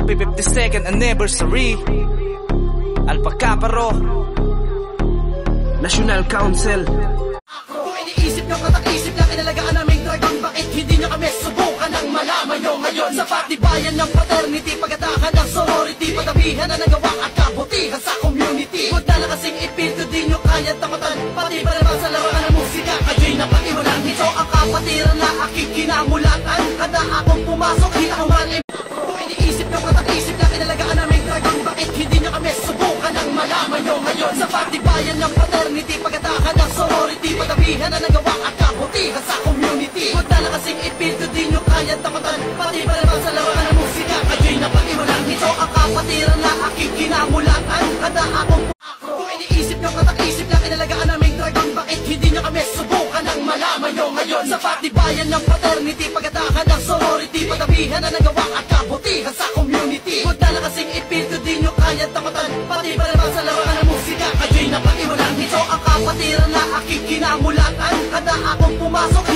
Happy 52nd anniversary Alpha Kappa Rho National Council. Kung iniisip nyo katak-isip na kinalagaan naming dragon, bakit hindi nyo kami subukan ng malaman nyo ngayon? Sa patibayan ng paternity, pagatakan ng sorority, patabihan na nagawang at kabutihan sa community. Huwag na lang kasing ipilto, di nyo kaya tamatan, pati ba naman sa larangan ng musika, kayo'y napag-iwanan. Ito ang kapatiran na aking kinamulatan, handa akong pumasok, di ako man. Kung iniisip nyo katak-isip na kinalagaan naming dragon, bakit hindi nyo kami subukan ng malaman nyo ngayon? Sa patibayan ng paternity, pagatakan ng sorority, patabihan na nagawang at kabutihan sa community. Huwag na lang kasing ipilto, di nyo kaya tamatan, pati ba naman sa larangan ng musika, kayo'y napag-iwanan. Ito ang kapatiran na aking kinamulatan, handa akong kung iniisip nyo katak-isip na kinalagaan naming dragon, bakit hindi nyo kami subukan ng malaman nyo ngayon? Sa patibayan ng paternity, pagatakan ng sorority, patabihan na nagawang at kabutihan sa community. Huwag na lang kasing ipilto, di nyo kaya tamatan, pati ba naman sa larangan ng musika, kayo'y napag-iwanan. Ito ang kapatiran na aking kinamulatan, handa akong pumasok.